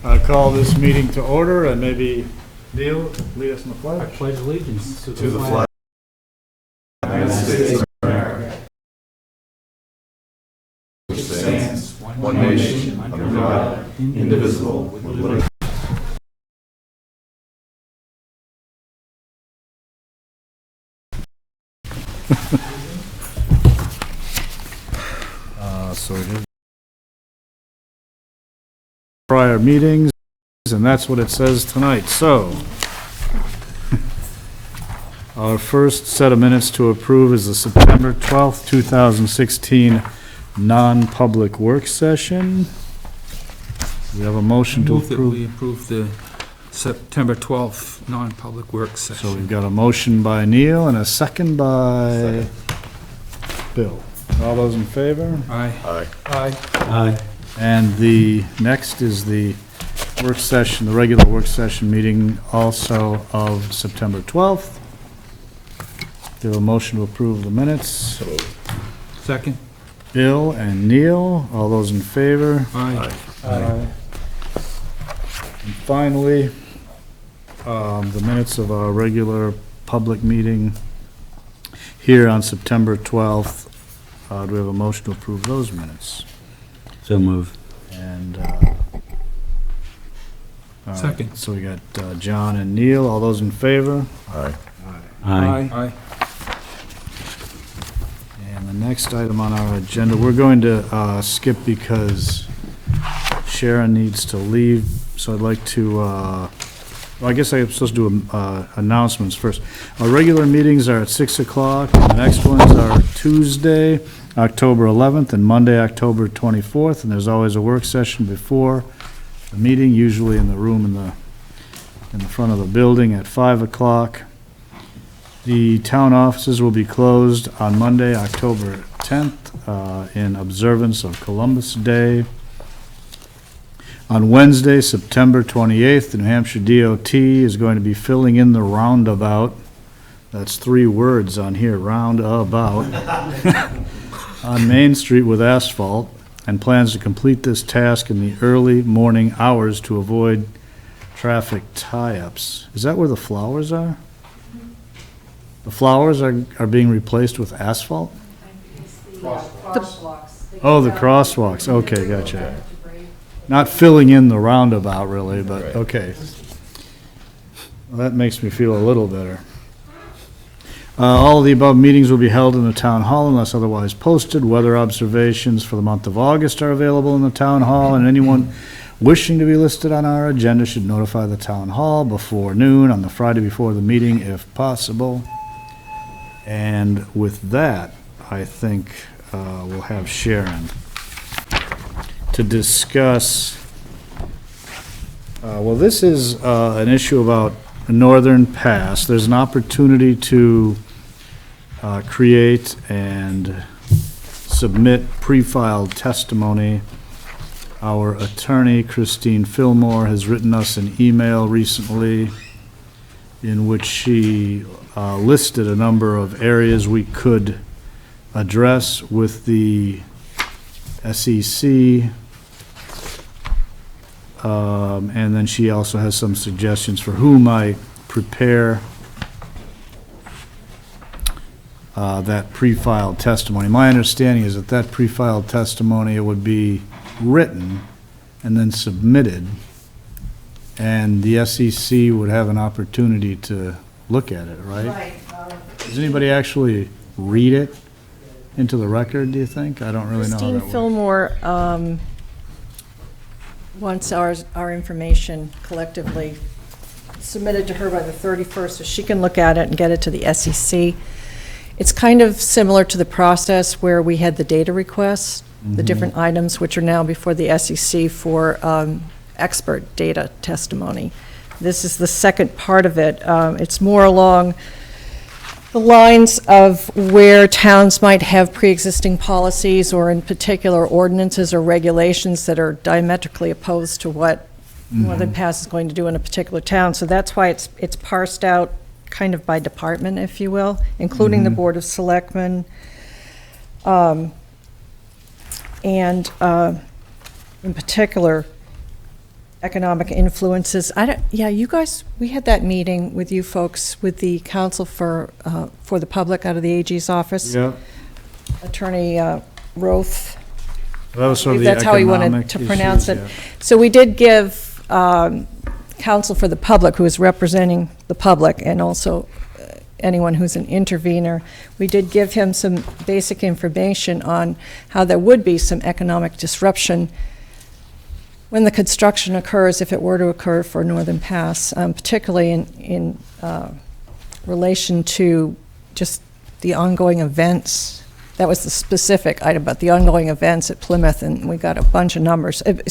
I call this meeting to order, and maybe Neil, lead us in the I pledge. pledge allegiance to the flag of the United States of America, which stands one nation under God, indivisible, with liberty. So we did prior meetings, and that's what it says tonight. So our first set of minutes to approve is the September 12th, 2016 non-public work session. We have a motion to Move that approve. we approve the September 12th non-public work So session. we've got a motion by Neil and a second by Bill. All those in favor? Aye. Aye. Aye. And the next is the work session, the regular work session meeting also of September 12th. Do a motion to approve the minutes. Second? Bill and Neil, all those in favor? Aye. Aye. And finally, the minutes of our regular public meeting here on September 12th. Do we have a motion to approve those minutes? So move. And, all right, Second. so we got John and Neil, all those in favor? Aye. Aye. Aye. And the next item on our agenda, we're going to skip because Sharon needs to leave, so I'd like to, well, I guess I'm supposed to do announcements first. Our regular meetings are at 6 o'clock, and the next ones are Tuesday, October 11th, and Monday, October 24th, and there's always a work session before the meeting, usually in the room in the front of the building at 5 o'clock. The town offices will be closed on Monday, October 10th, in observance of Columbus Day. On Wednesday, September 28th, the New Hampshire DOT is going to be filling in the roundabout. That's 3 words on here, roundabout, on Main Street with asphalt, and plans to complete this task in the early morning hours to avoid traffic tie-ups. Is that where the flowers are? The flowers are being replaced with asphalt? Crosswalks. Oh, the crosswalks, okay, gotcha. Not filling in the roundabout, really, but, okay. Well, that makes me feel a little better. All of the above meetings will be held in the town hall unless otherwise posted. Weather observations for the month of August are available in the town hall, and anyone wishing to be listed on our agenda should notify the town hall before noon on the Friday before the meeting, if possible. And with that, I think we'll have Sharon to discuss, well, this is an issue about Northern Pass. There's an opportunity to create and submit pre-filed testimony. Our attorney, Christine Fillmore, has written us an email recently in which she listed a number of areas we could address with the SEC. And then she also has some suggestions for who might prepare that pre-filed testimony. My understanding is that pre-filed testimony, it would be written and then submitted, and the SEC would have an opportunity to look at it, right? Right. Does anybody actually read it into the record, do you think? I don't really know how Christine that works. Fillmore wants our information collectively submitted to her by the 31st, so she can look at it and get it to the SEC. It's kind of similar to the process where we had the data requests, the different items which are now before the SEC for expert data testimony. This is the second part of it. It's more along the lines of where towns might have pre-existing policies, or in particular ordinances or regulations that are diametrically opposed to what Northern Pass is going to do in a particular town. So that's why it's parsed out kind of by department, if you will, including the Board of Selectmen. And in particular, economic influences. Yeah, you guys, we had that meeting with you folks, with the counsel for the public out of the AG's office. Yeah, Attorney Roth. that was sort of the That's how he wanted economic to pronounce issues, it. yeah. So we did give counsel for the public, who is representing the public, and also anyone who's an intervener, we did give him some basic information on how there would be some economic disruption when the construction occurs, if it were to occur for Northern Pass, particularly in relation to just the ongoing events. That was the specific item, but the ongoing events at Plymouth, and we got a bunch of numbers, at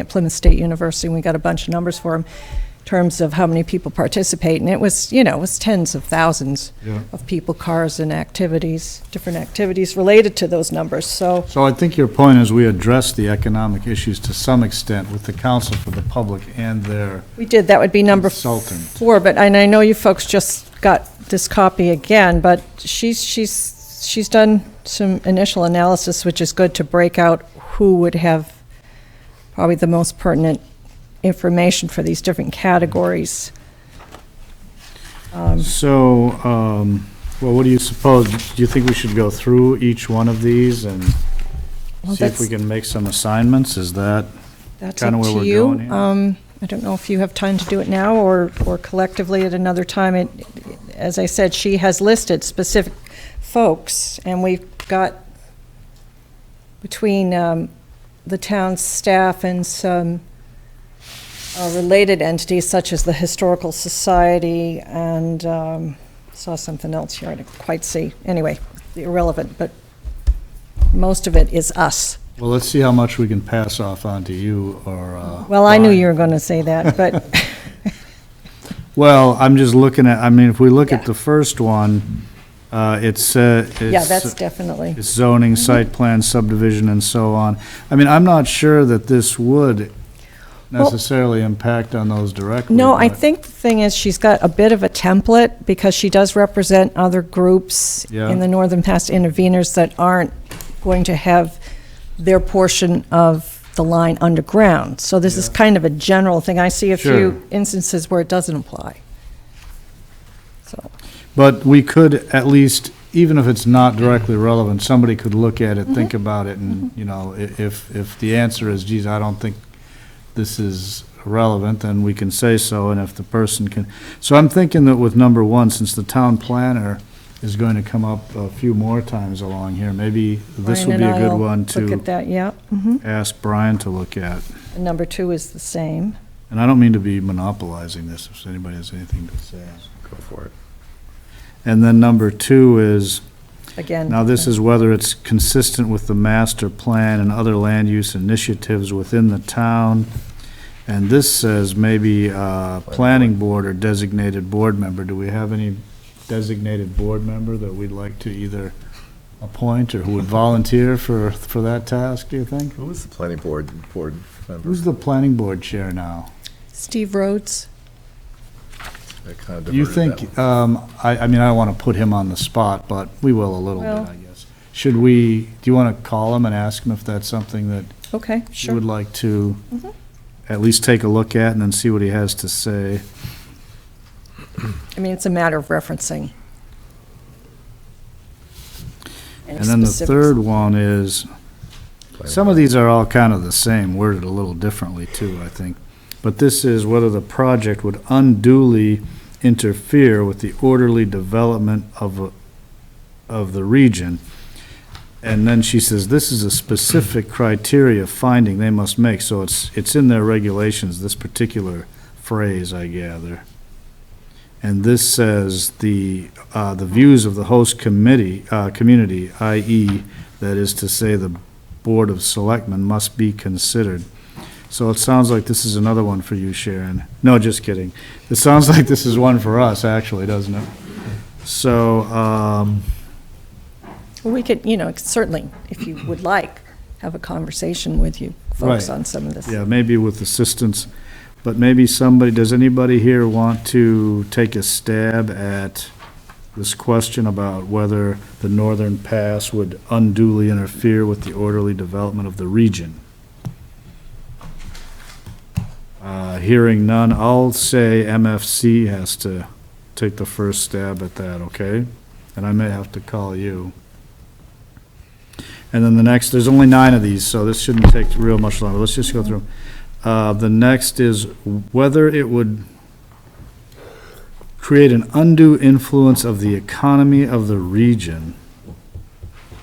Plymouth State University, and we got a bunch of numbers for them in terms of how many people participate, and it was, it was tens of thousands Yeah. of people, cars, and activities, different activities related to those numbers, so. So I think your point is we addressed the economic issues to some extent with the counsel for the public and their, We did, that would be number Consultant. 4, but, and I know you folks just got this copy again, but she's done some initial analysis, which is good to break out who would have probably the most pertinent information for these different categories. well, what do you suppose? Do you think we should go through each one of these and Well, see if we that's- can make some assignments? Is that That's kinda up where to we're you. going here? I don't know if you have time to do it now or collectively at another time. As I said, she has listed specific folks, and we've got between the town's staff and some related entities such as the Historical Society and saw something else here I didn't quite see. Anyway, irrelevant, but most of it is us. Well, let's see how much we can pass off onto you or, Well, I knew Brian. you were going to say that, but Well, I'm just looking at, I mean, if we look at Yeah. the first one, it's, yeah, that's definitely. it's zoning, site plan, subdivision, and so on. I mean, I'm not sure that this would Well- necessarily impact on those directly. No, I but- think the thing is, she's got a bit of a template, because she does represent other groups Yeah. in the Northern Pass interveners that aren't going to have their portion of the line underground. So this is Yeah. kind of a general thing. I see a Sure. few instances where it doesn't apply. So, But we could at least, even if it's not directly relevant, somebody could look at it, think about it, and, if the answer is, geez, I don't think this is relevant, then we can say so, and if the person can. So I'm thinking that with number 1, since the town planner is going to come up a few more times along here, maybe this Brian would be and a good I'll one Look to at that, yeah. ask Brian to look at. And number 2 is the same. And I don't mean to be monopolizing this, if anybody has anything to say. Go for it. And then number 2 is, Again. now this is whether it's consistent with the master plan and other land use initiatives within the town. And this says maybe planning board or designated board member. Do we have any designated board member that we'd like to either appoint or who would volunteer for that task, do you think? Who was the planning board member? Who's the planning board chair now? Steve Rhodes. I kind of Do you diverted think, that one. I mean, I don't want to put him on the spot, but we will a little bit, Well- I guess. Should we, do you want to call him and ask him if that's something that Okay, you sure. would like to Mhm. at least take a look at and then see what he has to say? I mean, it's a matter of referencing. any And then the specifics. third one is, some of these are all kind of the same, worded a little differently too, I think. But this is whether the project would unduly interfere with the orderly development of the region. And then she says, this is a specific criteria finding they must make, so it's in their regulations, this particular phrase, I gather. And this says the views of the host community, i.e., that is to say, the Board of Selectmen must be considered. So it sounds like this is another one for you, Sharon. No, just kidding. It sounds like this is one for us, actually, doesn't it? So, Well, we could, certainly, if you would like, have a conversation with you folks Right. on some of this. yeah, maybe with assistance, but maybe somebody, does anybody here want to take a stab at this question about whether the Northern Pass would unduly interfere with the orderly development of the region? Hearing none, I'll say MFC has to take the first stab at that, okay? And I may have to call you. And then the next, there's only 9 of these, so this shouldn't take real much longer. Let's just go through. The next is whether it would create an undue influence of the economy of the region,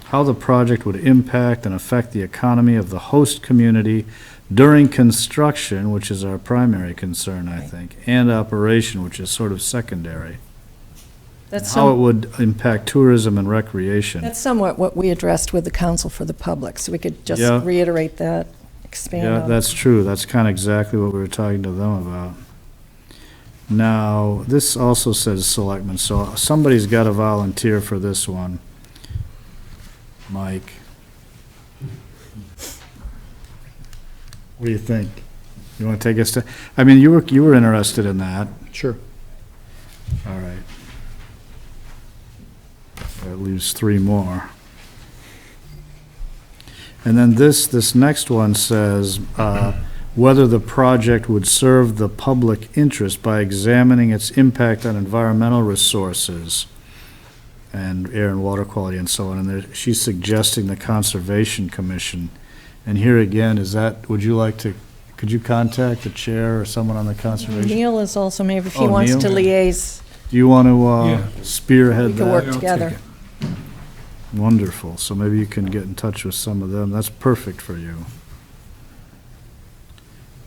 how the project would impact and affect the economy of the host community during construction, which is our primary concern, I think, and operation, which is sort of secondary. That's How it would impact tourism and recreation. That's somewhat what we addressed with the Council for the Public, so we could just Yeah. reiterate that, expand Yeah, on it. that's true. That's kind of exactly what we were talking to them about. Now, this also says selectmen, so somebody's got to volunteer for this one. Mike. What do you think? You want to take us to, I mean, you were interested in that. Sure. All right. That leaves 3 more. And then this next one says, whether the project would serve the public interest by examining its impact on environmental resources and air and water quality and so on. And she's suggesting the Conservation Commission. And here again, would you like to, could you contact the chair or someone on the Conservation? Neil is also, maybe if he Oh, wants Neil? to liaise, Do you want to Yeah. spearhead we that? could work I'll take together. it. Wonderful, so maybe you can get in touch with some of them, that's perfect for you.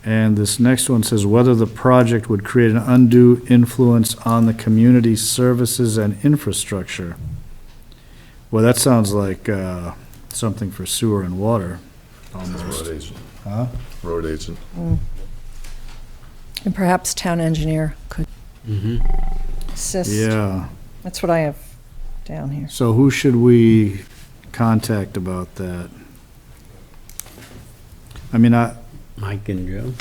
And this next one says whether the project would create an undue influence on the community services and infrastructure. Well, that sounds like something for sewer and water, almost. Road agent. Huh? Road agent. And perhaps town engineer could assist. Yeah, That's what I have down here. so who should we contact about that? I mean, Mike and Joe?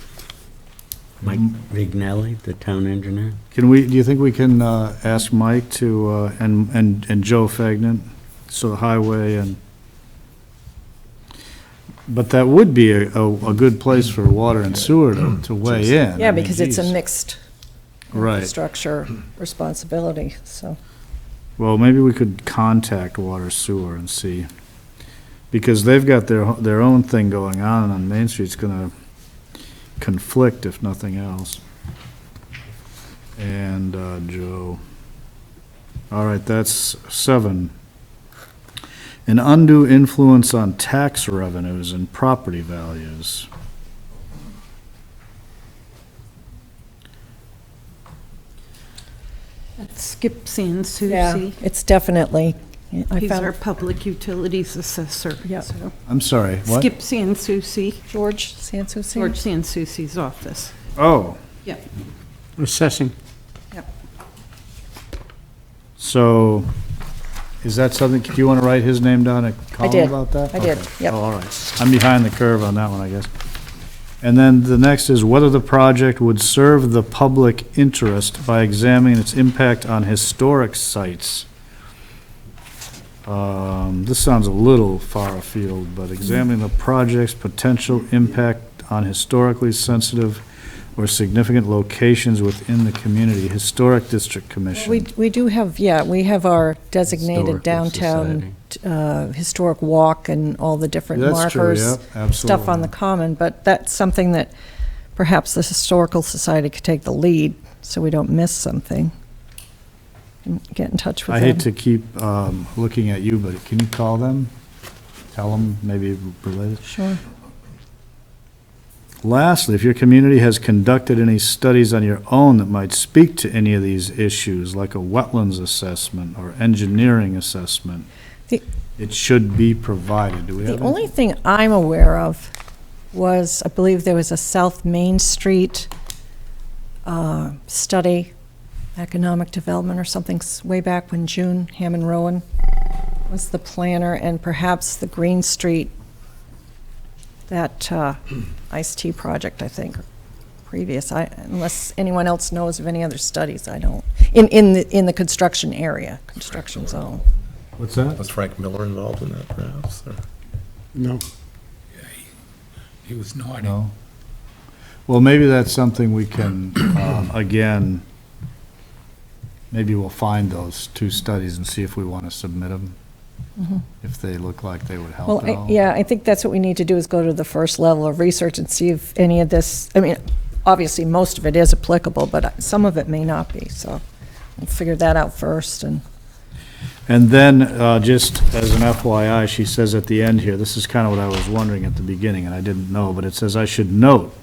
Mike Vignelli, the town engineer? do you think we can ask Mike to, and Joe Fagnan, so highway and, but that would be a good place for water and sewer to weigh in. Yeah, I mean, because it's a geez. mixed Right. infrastructure responsibility, so. Well, maybe we could contact water sewer and see, because they've got their own thing going on Main Street. It's gonna conflict if nothing else. And, Joe. All right, that's 7. An undue influence on tax revenues and property values. Skip and Yeah, Susie. it's definitely, I He's our found, public utilities assessor. Yeah. so. I'm sorry, what? Skip and Susie, George Sansucci? George and Susie's office. Oh, Yep. Assessing. so, is that something, do you want to write his name down and call did. him about that? I did, Okay. yep. Oh, all right. I'm behind the curve on that one, I guess. And then the next is whether the project would serve the public interest by examining its impact on historic sites. This sounds a little far afield, but examining the project's potential impact on historically sensitive or significant locations within the community, Historic District Commission. We do have, we have our designated Historical downtown historic walk and all the different That's true, markers. yep, absolutely. Stuff on the common, but that's something that perhaps the Historical Society could take the lead, so we don't miss something. And get in touch with I them. hate to keep looking at you, but can you call them? Tell them, maybe relate it? Sure. Lastly, if your community has conducted any studies on your own that might speak to any of these issues, like a wetlands assessment or engineering assessment, The- it should be provided. Do we have The any? only thing I'm aware of was, I believe there was a South Main Street study, economic development or something, way back when June Hammond Rowan was the planner, and perhaps the Green Street, that iced tea project, I think, previous. Unless anyone else knows of any other studies, I don't. In the construction area, construction zone. What's that? Was Frank Miller involved in that, perhaps? Or- No. He was nodding. No. Well, maybe that's something we can, again, maybe we'll find those 2 studies and see if we want to submit them, if they look like they would help Well, at all. yeah, I think that's what we need to do, is go to the first level of research and see if any of this, I mean, obviously, most of it is applicable, but some of it may not be, so we'll figure that out first, and, And then, just as an FYI, she says at the end here, this is kind of what I was wondering at the beginning, and I didn't know, but it says, I should note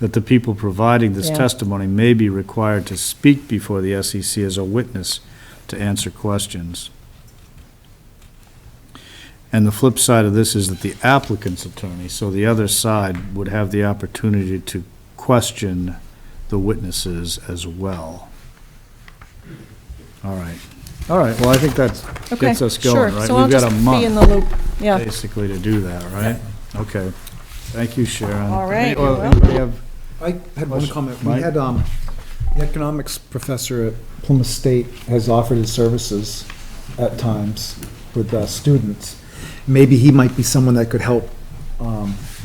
that the people providing this Yeah. testimony may be required to speak before the SEC as a witness to answer questions. And the flip side of this is that the applicant's attorney, so the other side, would have the opportunity to question the witnesses as well. All right. All right, well, I think that okay, gets us sure. going, right? So I'll We've got just a be in month, the loop, yeah. basically, to do that, right? Okay. Thank you, Sharon. All right, Well, you're anybody have- I had one comment. We Mike? had, the economics professor at Plymouth State has offered his services at times with students. Maybe he might be someone that could help,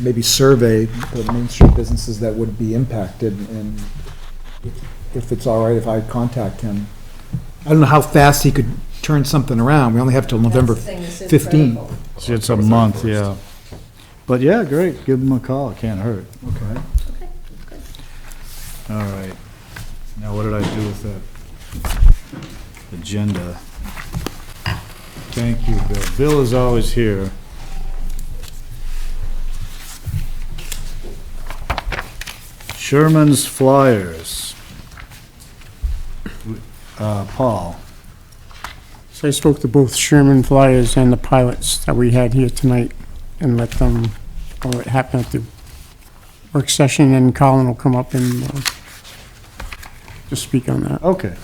maybe survey the Main Street businesses that would be impacted, and if it's all right if I contact him. I don't know how fast he could turn something around. We only have till November That's the thing, this is 15. critical. It's a month, yeah. But yeah, great, give them a call, it can't hurt. Okay. All right. Now, what did I do with that agenda? Thank you, Bill. Bill is always here. Sherman's Flyers. Paul. So I spoke to both Sherman Flyers and the pilots that we had here tonight and let them know what happened at the work session, and Colin will come up and just speak on that. Okay.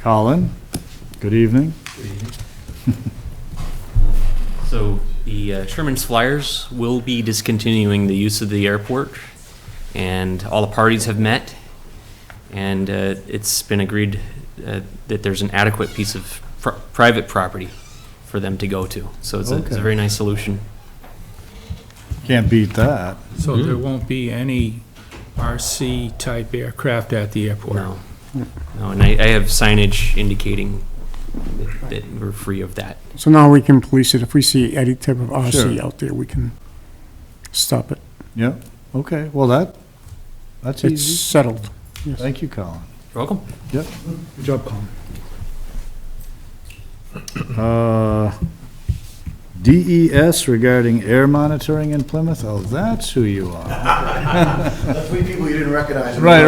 Colin, good evening. So the Sherman's Flyers will be discontinuing the use of the airport, and all the parties have met, and it's been agreed that there's an adequate piece of private property for them to go to. So it's Okay. a very nice solution. Can't beat that. So there won't be any RC-type aircraft at the airport? No. No, and I have signage indicating that we're free of that. So now we can police it. If we see any type of RC Sure. out there, we can stop it. Yep, okay, well, that's It's easy. settled. Yes. Thank you, Colin. You're welcome. Yep. Good job, Colin. DES regarding air monitoring in Plymouth? Oh, that's who you are. The 3 people you didn't recognize. Right.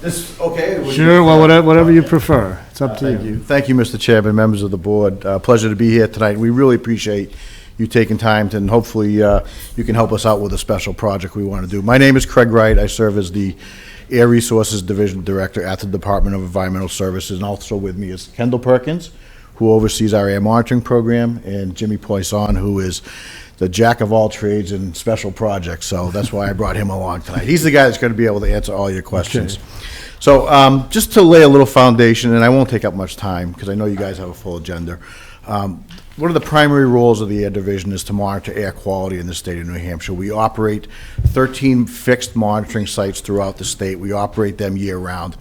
This, okay? Sure, well, whatever you prefer. It's up to Thank you. you. Thank you, Mr. Chairman, members of the board. Pleasure to be here tonight. We really appreciate you taking time to, and hopefully you can help us out with a special project we want to do. My name is Craig Wright. I serve as the Air Resources Division Director at the Department of Environmental Services, and also with me is Kendall Perkins, who oversees our air monitoring program, and Jimmy Poisson, who is the jack of all trades in special projects. So that's why I brought him along tonight. He's the guy that's going to be able to answer all your questions. Okay. So just to lay a little foundation, and I won't take up much time because I know you guys have a full agenda. One of the primary roles of the Air Division is to monitor air quality in the state of New Hampshire. We operate 13 fixed monitoring sites throughout the state. We operate them year-round.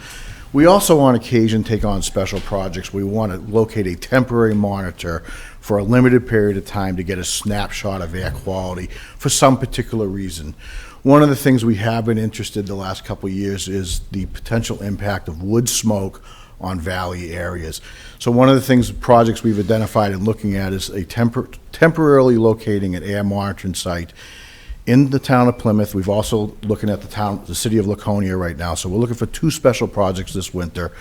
We also, on occasion, take on special projects. We want to locate a temporary monitor for a limited period of time to get a snapshot of air quality for some particular reason. One of the things we have been interested the last couple of years is the potential impact of wood smoke on valley areas. So one of the things, projects we've identified and looking at is a temporarily locating an air monitoring site in the town of Plymouth. We've also looking at the city of Laconia right now. So we're looking for 2 special projects this winter.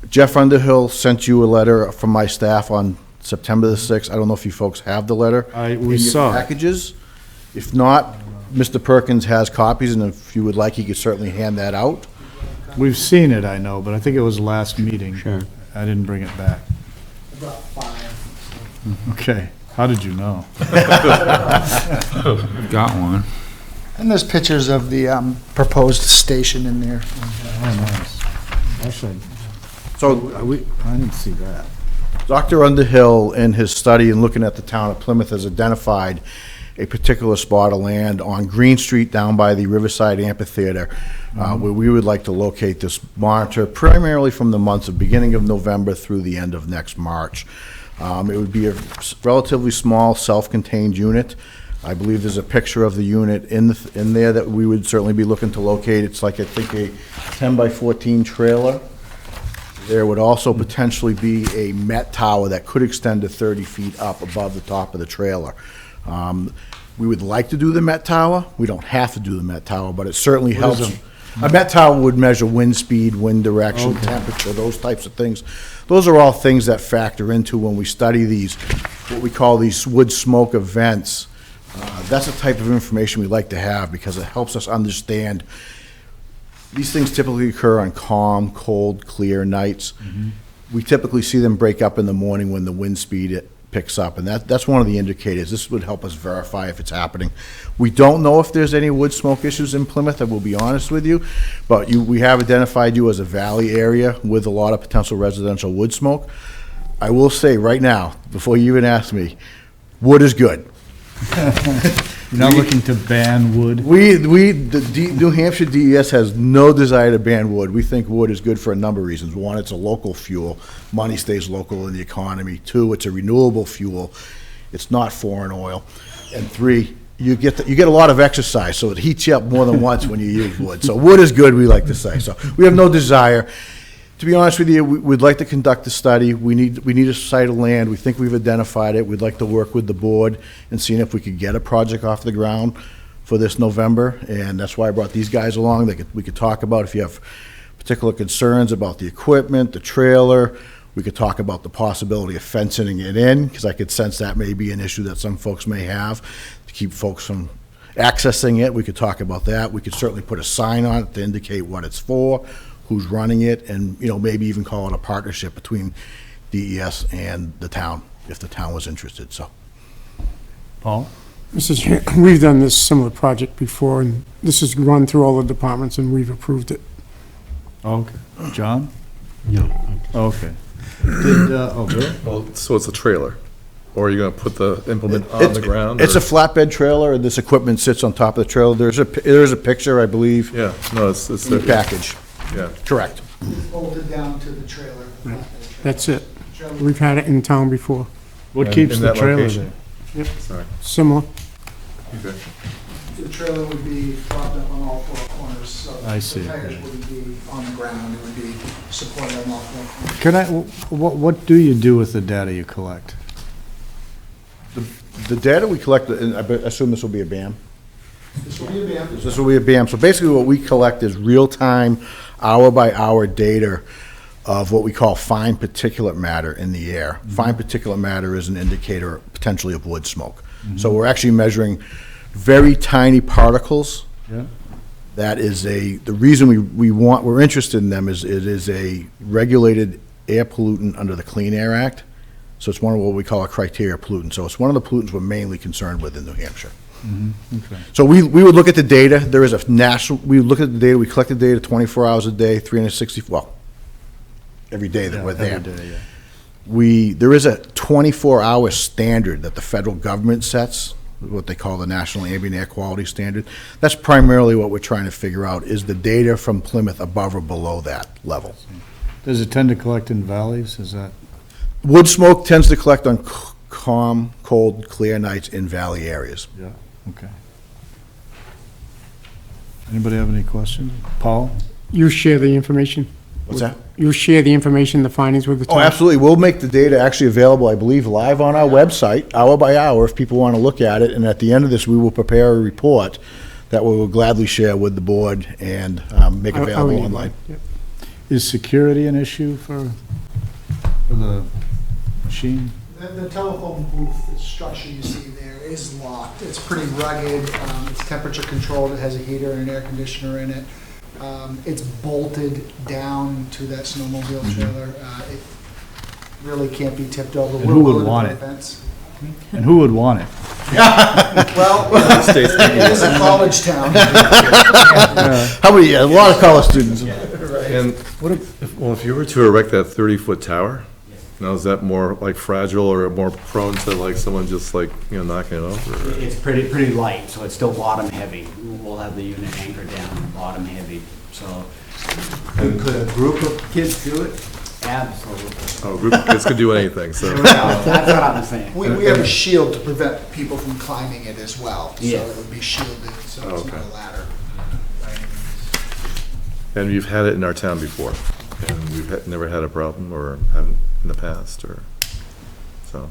Jeff Underhill sent you a letter from my staff on September the 6th. I don't know if you folks have the letter. We in your saw it. packages. If not, Mr. Perkins has copies, and if you would like, he could certainly hand that out. We've seen it, I know, but I think it was last meeting. Sure. I didn't bring it back. Okay, how did you know? I've got one. And there's pictures of the proposed station in there. Oh, nice. Actually, So I didn't see that. Dr. Underhill, in his study and looking at the town of Plymouth, has identified a particular spot of land on Green Street down by the Riverside Amphitheater, where we would like to locate this monitor primarily from the months of beginning of November through the end of next March. It would be a relatively small, self-contained unit. I believe there's a picture of the unit in there that we would certainly be looking to locate. It's like, I think, a 10 by 14 trailer. There would also potentially be a Met tower that could extend to 30 feet up above the top of the trailer. We would like to do the Met tower. We don't have to do the Met tower, but it certainly helps. A Met tower would measure wind speed, wind direction, temperature, those types of things. Those are all things that factor into when we study these, what we call these wood smoke events. That's the type of information we like to have because it helps us understand. These things typically occur on calm, cold, clear nights. We typically see them break up in the morning when the wind speed picks up, and that's one of the indicators. This would help us verify if it's happening. We don't know if there's any wood smoke issues in Plymouth, I will be honest with you, but we have identified you as a valley area with a lot of potential residential wood smoke. I will say right now, before you even ask me, wood is good. You're not looking to ban wood? New Hampshire DES has no desire to ban wood. We think wood is good for a number of reasons. One, it's a local fuel. Money stays local in the economy. Two, it's a renewable fuel. It's not foreign oil. And three, you get a lot of exercise, so it heats you up more than once when you use wood. So wood is good, we like to say. So we have no desire. To be honest with you, we'd like to conduct a study. We need a site of land. We think we've identified it. We'd like to work with the board and seeing if we could get a project off the ground for this November. And that's why I brought these guys along. We could talk about if you have particular concerns about the equipment, the trailer. We could talk about the possibility of fencing it in, because I could sense that may be an issue that some folks may have to keep folks from accessing it. We could talk about that. We could certainly put a sign on it to indicate what it's for, who's running it, and, maybe even call it a partnership between DES and the town, if the town was interested, so. Paul? We've done this similar project before, and this has run through all the departments, and we've approved it. Okay. John? No. Okay. Bill? Well, so it's a trailer, or are you gonna put the implement on the ground? It's or- a flatbed trailer, and this equipment sits on top of the trailer. There's a picture, I believe, Yeah, no, it's in the package. yeah. Correct. Bolted down to the trailer. That's it. We've had it in town before, What And keeps in the that trailer location. there? Sorry. similar. Okay. The trailer would be propped up on all four corners, so I see. the tires wouldn't be on the ground, it would be supported on all four corners. Can what do you do with the data you collect? The data we collect, and I assume this will be a BAM? This will be a band. This will be a BAM. So basically what we collect is real-time, hour-by-hour data of what we call fine particulate matter in the air. Fine particulate matter is an indicator potentially of wood smoke. So we're actually measuring very tiny particles. Yeah. That is the reason we're interested in them is it is a regulated air pollutant under the Clean Air Act. So it's one of what we call a criteria pollutant. So it's one of the pollutants we're mainly concerned with in New Hampshire. Okay. So we would look at the data. There is a national, we look at the data, we collect the data 24 hours a day, 360, well, every day that we're there. Every day, yeah. There is a 24-hour standard that the federal government sets, what they call the National Ambient Air Quality Standard. That's primarily what we're trying to figure out, is the data from Plymouth above or below that level. Does it tend to collect in valleys? Is that? Wood smoke tends to collect on calm, cold, clear nights in valley areas. Yeah. Okay. Anybody have any questions? Paul? You share the information? What's that? You share the information, the findings with the town? Oh, absolutely. We'll make the data actually available, I believe, live on our website, hour by hour, if people want to look at it. And at the end of this, we will prepare a report that we will gladly share with the board and make I would available need online. one, yep. Is security an issue for the machine? The telephone booth, the structure you see there is locked. It's pretty rugged. It's temperature controlled. It has a heater and an air conditioner in it. It's bolted down to that snowmobile trailer. It really can't be tipped over. And who would want it? Fence. And who would want it? Well, it is a college town. How many, a lot of college students. And if you were to erect that 30-foot tower, Now, is that more like fragile or more prone to like someone just like, knocking it over? or- It's pretty light, so it's still bottom heavy. We'll have the unit anchored down, bottom heavy. So could a group of kids do it? Absolutely. Oh, a group of kids could do anything, so. That's what I'm saying. We have a shield to prevent people from climbing it as well. So Yeah. it would be shielded, so it's Okay. not a ladder. And you've had it in our town before, and we've never had a problem, or haven't in the past, or, so.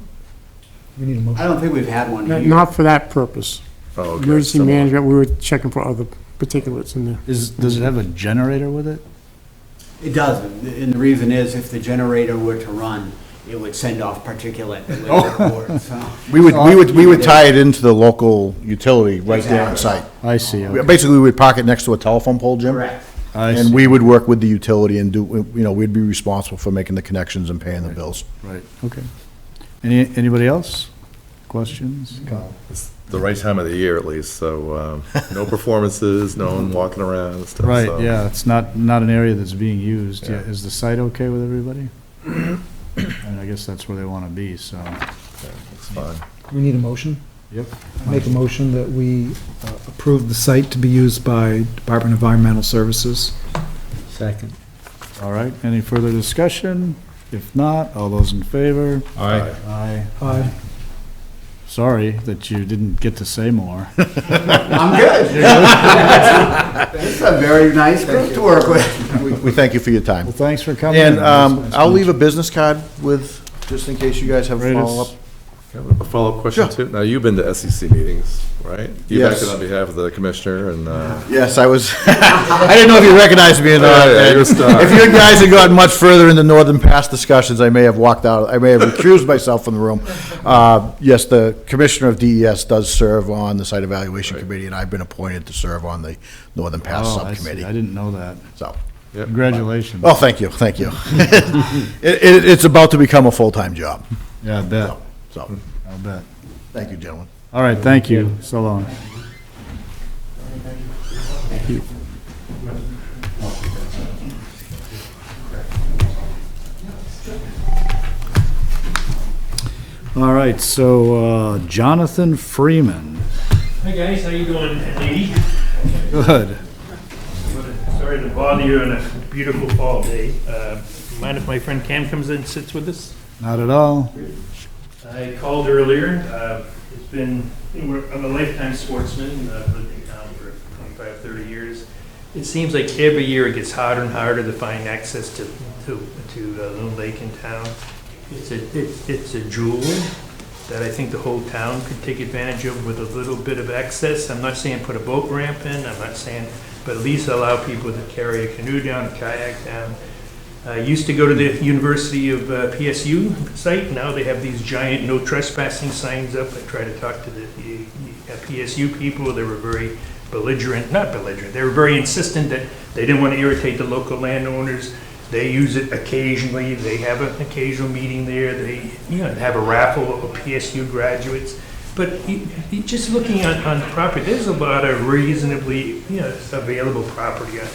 We need a motion. I don't think we've had one here. Not for that purpose. Oh, okay. Emergency Similar. management, we were checking for other particulates in there. Does it have a generator with it? It doesn't, and the reason is if the generator were to run, it would send off particulate that would record, so. We would tie it into the local utility right there on site. I see, okay. Basically, we would park it next to a telephone pole, Jim. Correct. I And see. we would work with the utility and we'd be responsible for making the connections and paying the bills. Right, okay. Anybody else? Questions? It's the right time of the year, at least, so, no performances, no one walking around and stuff, Right, so. yeah, it's not an area that's being used. Yeah. Is the site okay with everybody? And I guess that's where they want to be, so. It's fine. We need a motion. Yep. Make a motion that we approve the site to be used by Department of Environmental Services. Second. All right, any further discussion? If not, all those in favor? Aye. Aye. Aye. Sorry that you didn't get to say more. I'm good. It's a very nice group to work with. We thank you for your time. Well, thanks for coming. And Nice I'll to leave meet a business card with, just in case you guys have a Right, follow-up. A follow-up question, Sure. too? Now, you've been to SEC meetings, right? You Yes. acted on behalf of the commissioner, and, Yes, I was, I didn't know if you recognized me or not. Yeah, yeah, you're a star. If you guys had gotten much further in the northern past discussions, I may have walked out, I may have recused myself from the room. Yes, the Commissioner of DES does serve on the Site Evaluation Committee, and I've been appointed to serve on the Northern Pass Oh, I see. Subcommittee. I didn't know that. So, Yep. Congratulations. oh, thank you, thank you. It's about to become a full-time job, Yeah, I bet. so, I'll bet. thank you, gentlemen. All right, thank you. So long. All right, so Jonathan Freeman. Hi guys, how you doing, lady? Good. Sorry to bother you on a beautiful fall day. Mind if my friend Cam comes in and sits with us? Not at all. I called earlier. It's been, I'm a lifetime sportsman. I've lived in town for 25, 30 years. It seems like every year it gets harder and harder to find access to Loon Lake in town. It's a jewel that I think the whole town could take advantage of with a little bit of access. I'm not saying put a boat ramp in, I'm not saying, but at least allow people to carry a canoe down, a kayak down. I used to go to the University of PSU site. Now they have these giant no trespassing signs up. I tried to talk to the PSU people. They were very not belligerent. They were very insistent that they didn't want to irritate the local landowners. They use it occasionally. They have an occasional meeting there. They have a raffle of PSU graduates. But just looking on property, there's a lot of reasonably available property on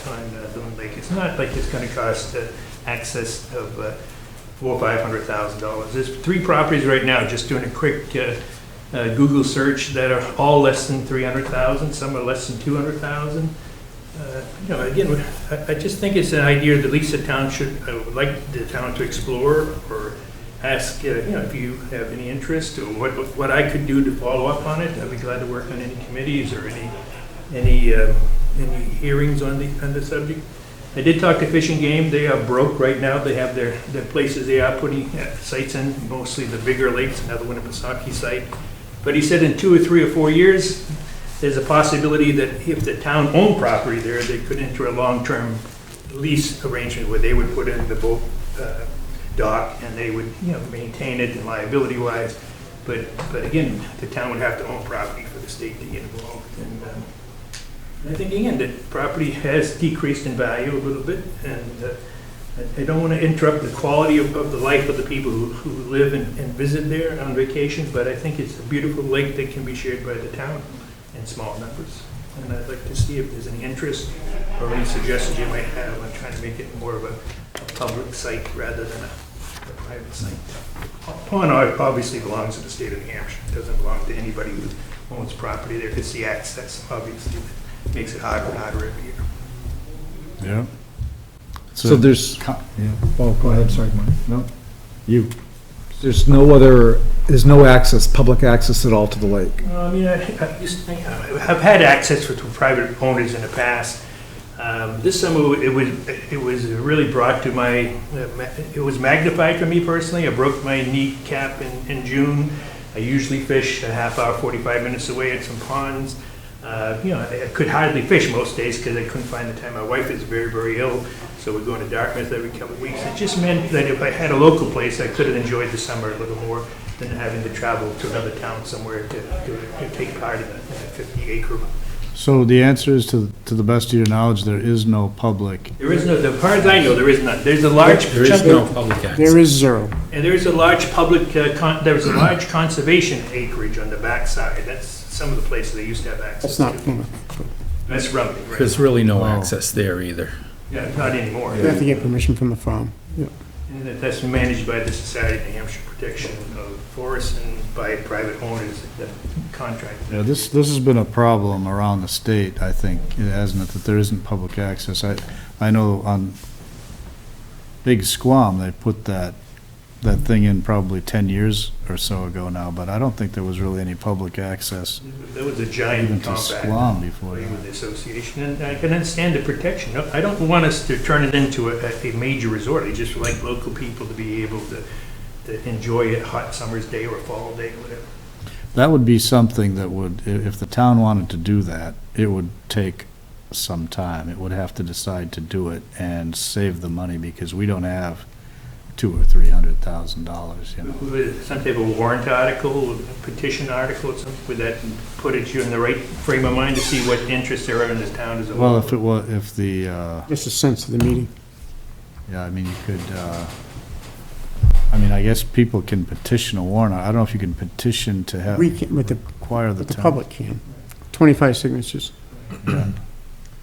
Loon Lake. It's not like it's going to cost access of $400,000 or $500,000. There's 3 properties right now, just doing a quick Google search, that are all less than $300,000. Some are less than $200,000. Again, I just think it's an idea that at least the town I would like the town to explore, or ask, if you have any interest, or what I could do to follow up on it. I'd be glad to work on any committees or any hearings on the subject. I did talk to Fish and Game. They are broke right now. They have their places they are putting sites in, mostly the bigger lakes, another Winnipesaukee site. But he said in 2 or 3 or 4 years, there's a possibility that if the town owned property there, they could enter a long-term lease arrangement where they would put in the boat dock and they would, maintain it and liability-wise. But again, the town would have to own property for the state to get involved. And I think, again, that property has decreased in value a little bit, and I don't want to interrupt the quality of the life of the people who live and visit there on vacation, but I think it's a beautiful lake that can be shared by the town in small numbers. And I'd like to see if there's any interest or any suggestions you might have on trying to make it more of a public site rather than a private site. Pond obviously belongs to the state of New Hampshire. It doesn't belong to anybody who owns property there. It's the access, obviously, that makes it harder and harder every year. Yeah. So there's, Yeah. oh, go ahead, sorry, Mark. No, you. There's no access, public access at all to the lake? I mean, I've had access to private owners in the past. This summer, it was really brought to it was magnified for me personally. I broke my kneecap in June. I usually fish a half hour, 45 minutes away at some ponds. I could hardly fish most days because I couldn't find the time. My wife is very, very ill, so we're going to Dartmouth every couple of weeks. It just meant that if I had a local place, I could have enjoyed the summer a little more than having to travel to another town somewhere to take part in a 50-acre. So the answer is, to the best of your knowledge, there is no public. There is no, as far as I know, there is none. There's a large There is chunk no of, public access. There is zero. and there's a large public, there's a large conservation acreage on the backside. That's some of the places they used to have access That's to. not Plymouth. That's Rumney, right? There's really no Oh. access there either. Yeah, not anymore. You have to get permission from the farm. Yeah. And that's managed by the Society of New Hampshire Protection of Forests and by private owners that contract. Yeah, this has been a problem around the state, I think, hasn't it, that there isn't public access. I know on Big Squam, they put that thing in probably 10 years or so ago now, but I don't think there was really any public access There was a even giant to compact Squam before with that. the association, and I can understand the protection. No, I don't want us to turn it into a major resort. I just like local people to be able to enjoy it hot summer's day or fall day, whatever. That would be something that would, if the town wanted to do that, it would take some time. It would have to decide to do it and save the money, because we don't have $200,000 or $300,000, you know. With some type of warrant article, petition article, or something, would that put you in the right frame of mind to see what interests there are in this town as a whole? Well, if it was, if the, Just a sense of the meeting. yeah, I mean, you could, I guess people can petition a warrant. I don't know if you can petition to have, We can, with the require the the town. public can. 25 signatures. Yeah.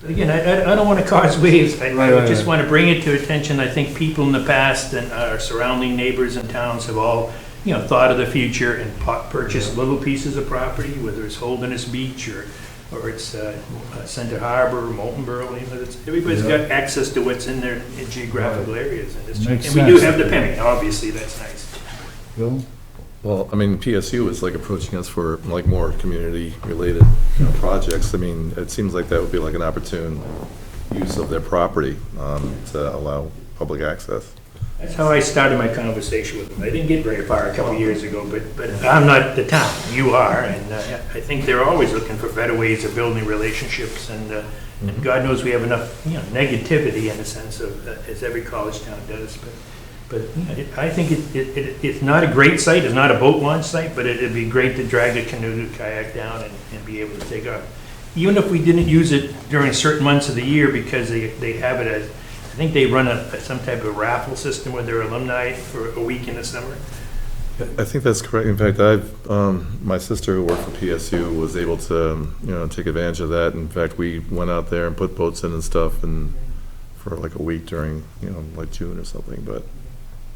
Again, I don't want to cause waves. I Right, just right. want to bring it to attention. I think people in the past and our surrounding neighbors and towns have all, thought of the future and purchased little pieces of property, whether it's Holderness Beach or it's Center Harbor or Moltenboro. Everybody's got access to what's in their geographical areas. Makes And we do sense. have the Pemming, obviously, that's nice. Bill? Well, PSU is like approaching us for like more community-related projects. It seems like that would be like an opportune use of their property to allow public access. That's how I started my conversation with them. I didn't get very far a couple of years ago, but I'm not the town, you are, and I think they're always looking for better ways of building relationships, and God knows we have enough, negativity in the sense of, as every college town does, but I think it's not a great site, it's not a boat launch site, but it'd be great to drag a canoe, kayak down and be able to take off. Even if we didn't use it during certain months of the year, because they have it as, I think they run some type of raffle system with their alumni for a week in the summer. I think that's correct. In fact, my sister who worked for PSU was able to, take advantage of that. In fact, we went out there and put boats in and stuff and for like a week during, like June or something, but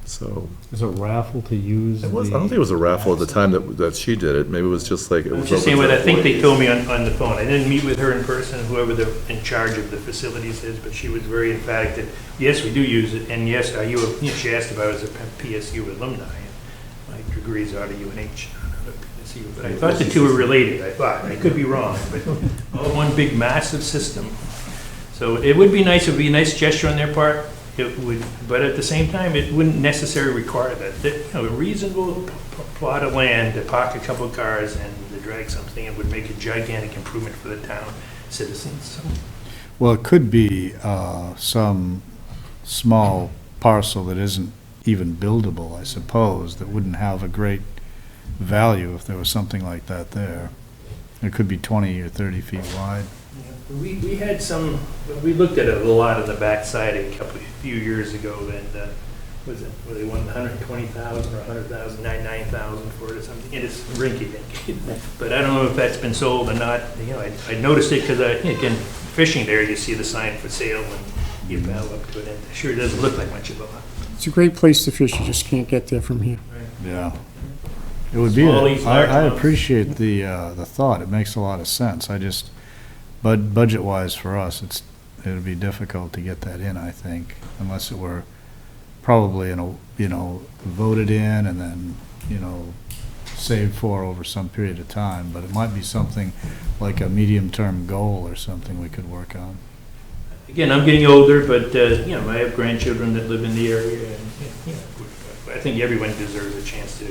so. Is it raffle to use I don't think it was a raffle at the time that she did it. Maybe it was just like. I was just saying what I think they told me on the phone. I didn't meet with her in person, whoever in charge of the facilities is, but she was very emphatic that, yes, we do use it, and yes, she asked if I was a PSU alumni. My degrees are to UNH, not PSU, but I thought the two were related. I could be wrong, but all one big massive system. So it would be nice, it would be a nice gesture on their part. It would, but at the same time, it wouldn't necessarily require that. A reasonable plot of land to park a couple of cars and to drag something, it would make a gigantic improvement for the town citizens. So, Well, it could be some small parcel that isn't even buildable, I suppose, that wouldn't have a great value if there was something like that there. It could be 20 or 30 feet wide. we had some. We looked at it a lot on the backside a few years ago, and was it? Were they won 120,000 or 100,000, 99,000 for it or something? It is rinky-dink. But I don't know if that's been sold or not. I noticed it because again, fishing there, you see the sign for sale, and to give value up to it, and sure, it doesn't look like much of a lot. It's a great place to fish, you just can't get there from here. Yeah. It would be, Small lakes, large I ones. appreciate the thought. It makes a lot of sense. I just, but budget-wise for us, it would be difficult to get that in, I think, unless it were probably, voted in and then, saved for over some period of time. But it might be something like a medium-term goal or something we could work on. Again, I'm getting older, but, I have grandchildren that live in the area, and, I think everyone deserves a chance to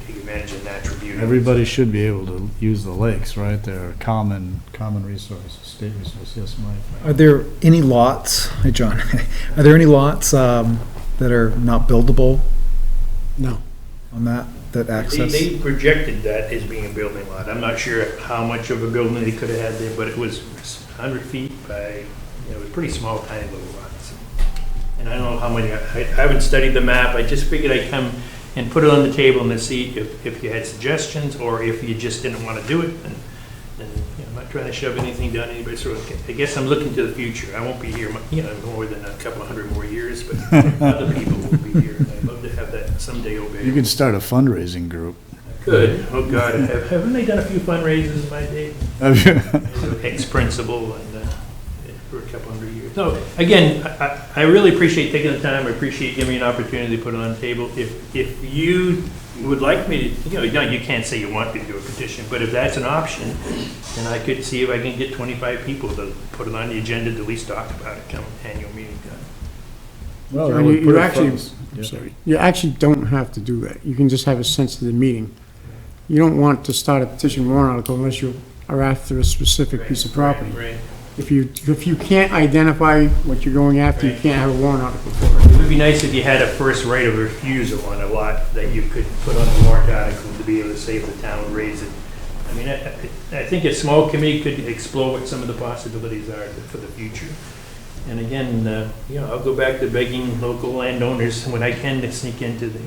take advantage of natural beauty. Everybody should be able to use the lakes, right? They're a common resource, state resource. Yes, Mike? Are there any lots, hey, John, are there any lots that are not buildable No. on that access? They projected that as being a building lot. I'm not sure how much of a building they could have had there, but it was 100 feet by, it was pretty small, tiny little lots. And I don't know how many, I haven't studied the map. I just figured I'd come and put it on the table and see if you had suggestions, or if you just didn't want to do it. And I'm not trying to shove anything down anybody's throat. I guess I'm looking to the future. I won't be here, more than a couple of hundred more years, but other people will be here. And I'd love to have that someday obey. You could start a fundraising group. Good. Oh, God. Haven't they done a few fundraisers in my day? Ex-principal and for a couple hundred years. No, again, I really appreciate taking the time. I appreciate giving me an opportunity to put it on the table. If you would like me to, you can't say you want me to do a petition, but if that's an option, then I could see if I can get 25 people to put it on the agenda to at least talk about it come annual meeting time. Well, John, that would put you it actually, front- I'm yeah. sorry, you actually don't have to do that. You can just have a sense of the meeting. You don't want to start a petition warrant article unless you are after a specific piece of property. Right. If you can't identify what you're going after, you Right. can't have a warrant article for it. It would be nice if you had a first right of refusal on a lot that you could put on the warrant article to be able to say if the town would raise it. I mean, I think a small committee could explore what some of the possibilities are for the future. And again, I'll go back to begging local landowners when I can to sneak into the,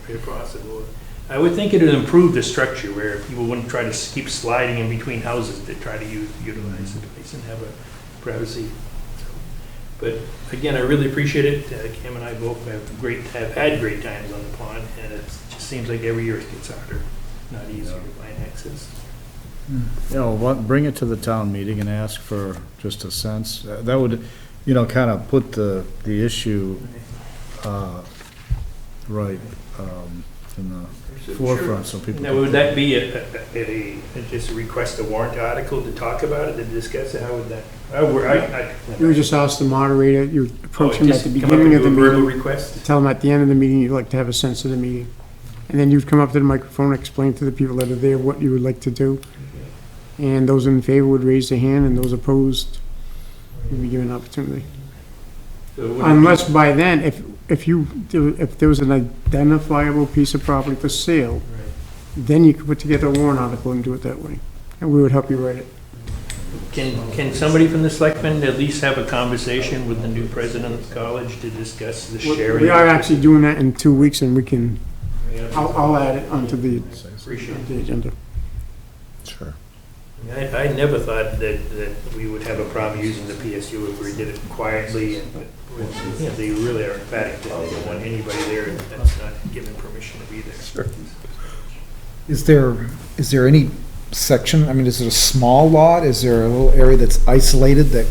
if possible. I would think it would improve the structure where people wouldn't try to keep sliding in between houses to try to utilize the place and have a privacy. But again, I really appreciate it. Cam and I both have had great times on the pond, and it just seems like every year it gets harder, not easier to find access. Bring it to the town meeting and ask for just a sense. That would, kind of put the issue, right, in the forefront, so people. Now, would that be just a request a warrant article to talk about it, to discuss it? How would that? You would just ask the moderator, you would approach him at the Come up beginning and of the do a verbal meeting, request? tell him at the end of the meeting you'd like to have a sense of the meeting. And then you'd come up to the microphone, explain to the people that are there what you would like to do. And those in favor would raise their hand, and those opposed would be given an opportunity. So would it be- Unless by then, if there was an identifiable piece of property for sale, Right. then you could put together a warrant article and do it that way. And we would help you write it. Can somebody from the selectmen at least have a conversation with the new president of the college to discuss the sharing? We are actually doing that in 2 weeks, and we can, Yeah, I'll add it onto the Appreciate the agenda. Sure. it. I never thought that we would have a problem using the PSU if we did it quietly, and, they really are emphatic that they don't want anybody there that's not given permission to be there. Sure. Is there any section, I mean, is it a small lot? Is there a little area that's isolated that,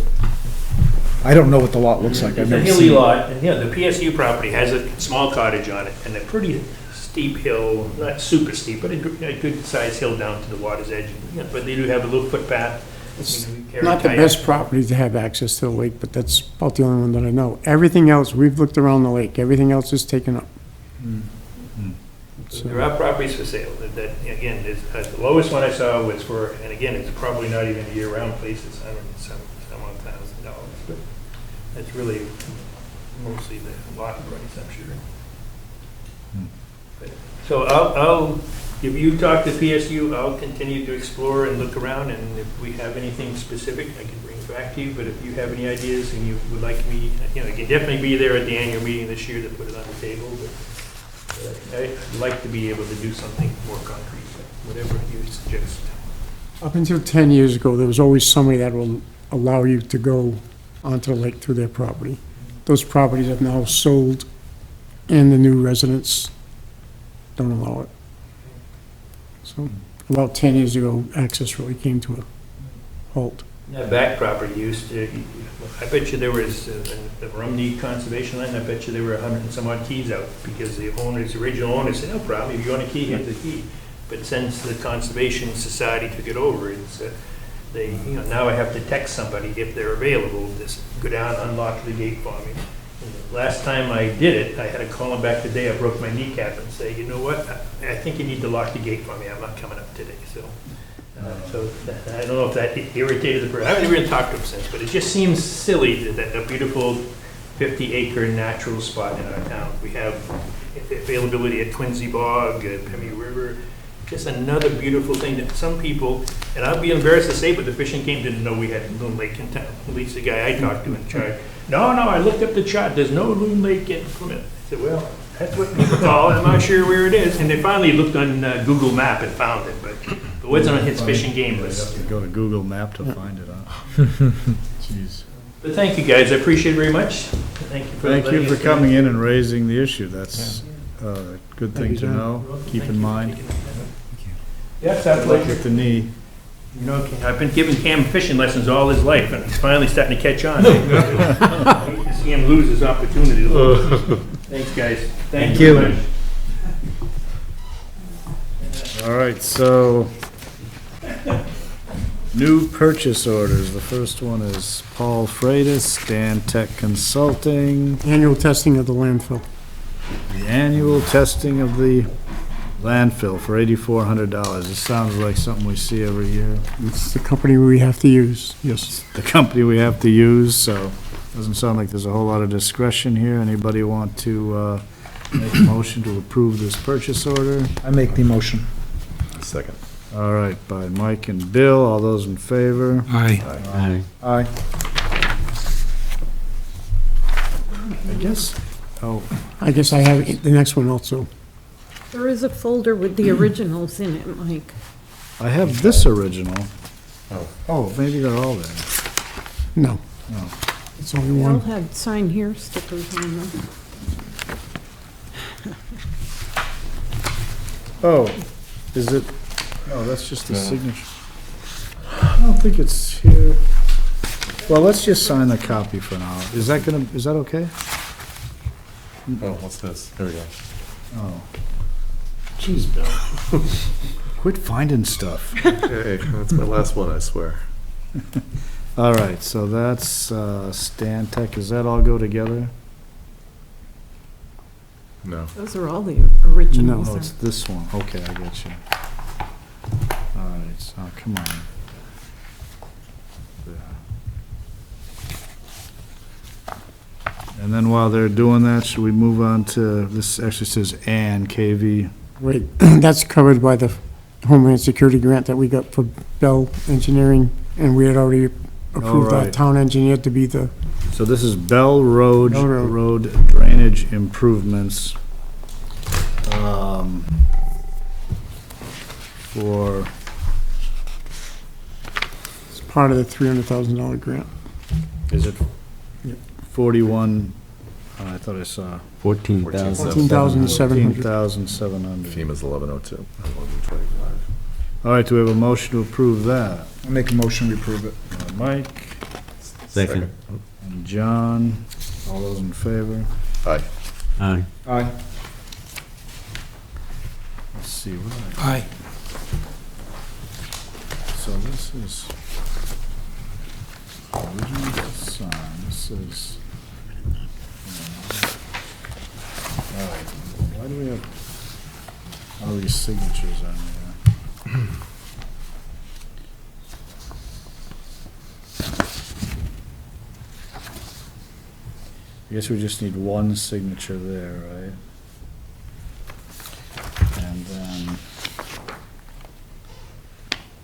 I don't know what the lot looks like. I've It's a never hilly seen it. lot, and the PSU property has a small cottage on it, and a pretty steep hill, not super steep, but a good sized hill down to the water's edge. But they do have a little footpath. It's We carry not the kayak. best property to have access to the lake, but that's about the only one that I know. Everything else, we've looked around the lake, everything else is taken up. There are properties for sale that again, the lowest one I saw was for, and again, it's probably not even a year-round place, it's $100,000, but that's really mostly the lot price, I'm sure. But- So I'll, if you talk to PSU, I'll continue to explore and look around, and if we have anything specific, I can bring it back to you, but if you have any ideas and you would like me, I can definitely be there at the annual meeting this year to put it on the table, but I'd like to be able to do something more concrete, whatever you suggest. Up until 10 years ago, there was always somebody that will allow you to go onto the lake through their property. those properties have now sold, and the new residents don't allow it. So, about 10 years ago, access really came to a halt. That back property used to, I bet you there was, the Rumney Conservation Land, I bet you there were 100 and some odd keys out, because the owners, the original owners said, no problem, if you want a key, here's the key. But since the Conservation Society took it over, it's, they, you know, now I have to text somebody if they're available, just go down, unlock the gate for me. And the last time I did it, I had to call them back the day I broke my kneecap and say, you know what, I think you need to lock the gate for me, I'm not coming up today, so. I don't know if that irritated the person. I haven't even talked to him since, but it just seems silly that a beautiful 50-acre natural spot in our town. We have availability at Quincy Bog, Pemmy River, just another beautiful thing that some people, and I'll be embarrassed to say, but the fishing game didn't know we had Loon Lake in town. At least the guy I talked to in charge. No, I looked up the chart. There's no Loon Lake in Plymouth. I said, well, that's what people call it. I'm not sure where it is. And they finally looked on Google Map and found it, but it wasn't on his fishing game You list. have to go to Google Map to find it, huh? Jeez. But thank you, guys. I appreciate it very much. Thank you for Thank you letting for us coming in and raising the issue. That's a good thing you, to John. know. Keep in mind. Yes, our Good luck pleasure. with the knee. You know, I've been giving Cam fishing lessons all his life, and he's finally starting to catch on. I hate to see him lose his opportunity. Thanks, guys. Thank you very much. All right, so new purchase orders. The first one is Paul Freitas, Dan Tech Consulting, Annual testing of the landfill. the annual testing of the landfill for $8,400. This sounds like something we see every year. It's the company we have to use, yes. The company we have to use, so doesn't sound like there's a whole lot of discretion here. Anybody want to make a motion to approve this purchase order? I make the motion. Second. All right, by Mike and Bill, all those in favor? Aye. Aye. I guess, I guess I have the next one also. There is a folder with the originals in it, Mike. I have this original. Oh, maybe they're all there. No. No. It's only They all one. had sign here stickers on them. Oh, is it, no, that's just the signature. I don't think it's here. Well, let's just sign the copy for now. Is that okay? Oh, what's this? There we go. Oh. Jeez, Bill. Quit finding stuff. Okay, that's my last one, I swear. All right, so that's Stan Tech. Does that all go together? No. Those are all the originals. Oh, it's this one. Okay, I get you. All right, so come on. And then while they're doing that, should we move on to, this actually says Ann KV. Wait, that's covered by the Homeland Security grant that we got for Bell Engineering, and we had already approved our right. town engineer to be the, So this is Bell Road, Bell Road. road drainage improvements. For, it's part of the $300,000 grant. is it Yep. 41, I thought I saw 14,000. 14,700. 14,700. FEMA's 1102, 1125. All right, do we have a motion to approve that? I make a motion, we approve it. Mike Second. and John, all those in favor? Aye. Aye. Aye. Let's see, what did Aye. so this is original sign, this is. All right, why do we have all these signatures on there? I guess we just need one signature there, right? And then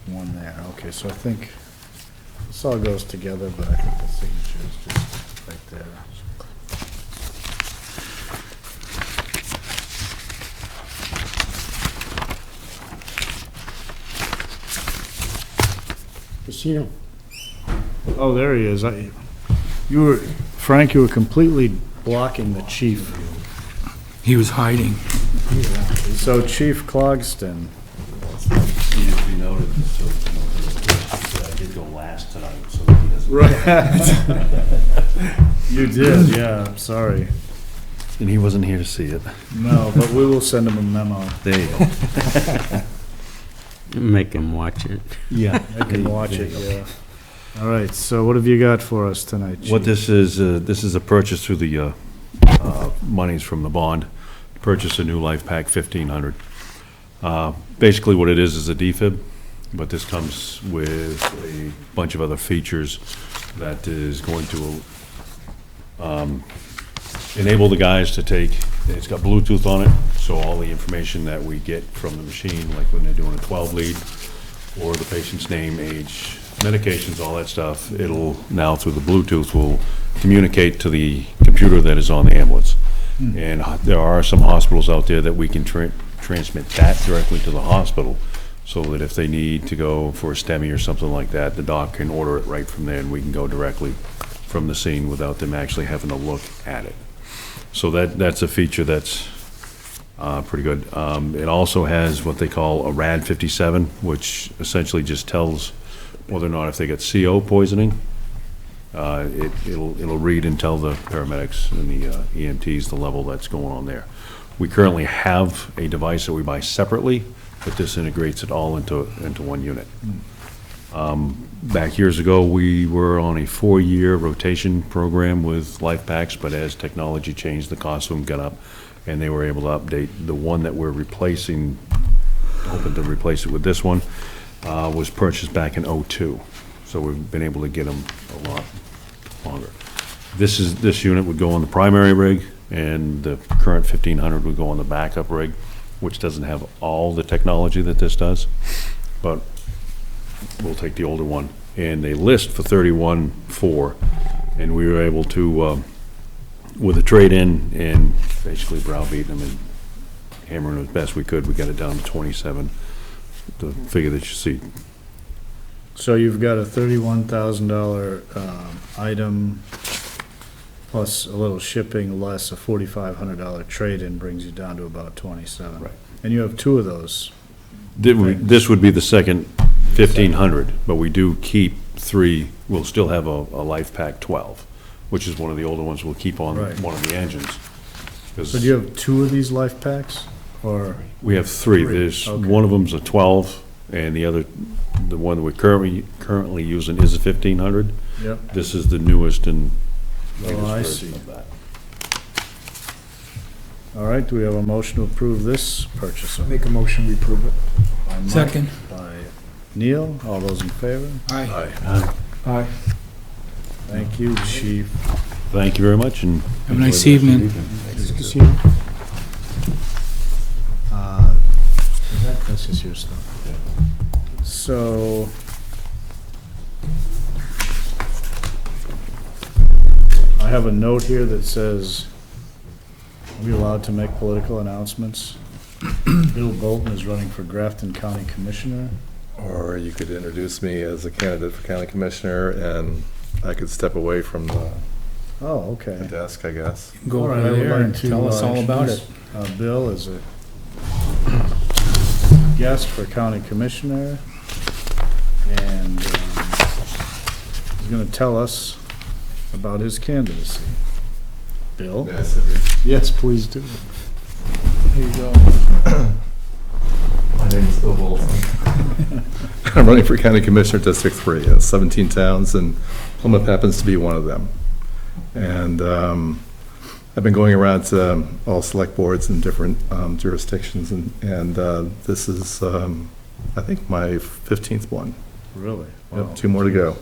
one there. Okay, so I think this all goes together, but I think the signature is just right there. Casino. Oh, there he is. You were Frank, you were completely blocking the chief. He was hiding. So Chief Clogston, You noted, so, I did go last tonight, so he doesn't. right? You did, yeah, I'm sorry. And he wasn't here to see it. No, but we will send him a memo. There you go. Make him watch it. Yeah. I can watch it, yeah. All right, so what have you got for us tonight, Chief? What this is a purchase through the monies from the bond, to purchase a new Life Pack 1500. Basically what it is a defib, but this comes with a bunch of other features that is going to enable the guys to take, it's got Bluetooth on it, so all the information that we get from the machine, like when they're doing a 12 lead, or the patient's name, age, medications, all that stuff, it'll now through the Bluetooth will communicate to the computer that is on the ambulance. And there are some hospitals out there that we can transmit that directly to the hospital, so that if they need to go for a STEMI or something like that, the doc can order it right from there, and we can go directly from the scene without them actually having to look at it. So that's a feature that's pretty good. It also has what they call a RAD 57, which essentially just tells whether or not if they get CO poisoning, it'll read and tell the paramedics and the EMTs the level that's going on there. We currently have a device that we buy separately, but this integrates it all into one unit. Back years ago, we were on a 4-year rotation program with Life Packs, but as technology changed, the cost of them got up, and they were able to update. The one that we're replacing, hoping to replace it with this one, was purchased back in '02. So we've been able to get them a lot longer. This unit would go on the primary rig, and the current 1500 would go on the backup rig, which doesn't have all the technology that this does, but we'll take the older one. And they list for $31,400, and we were able to, with a trade-in and basically browbeating them and hammering them as best we could, we got it down to 27, the figure that you see. So you've got a $31,000 item, plus a little shipping, less a $4,500 trade-in brings you down to about 27. Right. And you have 2 of those. This would be the second 1500, but we do keep 3. We'll still have a Life Pack 12, which is one of the older ones we'll keep on Right. one of the engines. 'Cause So do you have 2 of these life packs, or? we have 3. 3, There's, okay. one of them's a 12, and the one that we're currently using is a 1500. Yep. This is the newest and latest I version see. of that. All right, do we have a motion to approve this purchase? Make a motion, we approve it. By Mike, Second. by Neil, all those in favor? Aye. Aye. Thank you, Chief. Thank you very much, and Have a nice enjoy the rest of evening. the Good to see you. That's just your stuff. So, I have a note here that says, are we allowed to make political announcements? Bill Bolton is running for Grafton County Commissioner. Or you could introduce me as a candidate for county commissioner, and I could step away from the Oh, okay. desk, I guess. Go All right, over I would there like and to, tell us all about introduce, it. Bill is a guest for County Commissioner, and he's going to tell us about his candidacy. Bill? Yes, please do. Here you go. My name is Bill Bolton. I'm running for County Commissioner, District 3. 17 towns, and Plymouth happens to be one of them. And I've been going around to all select boards in different jurisdictions, and this is, I think, my 15th one. Really? Yep, 2 more to go.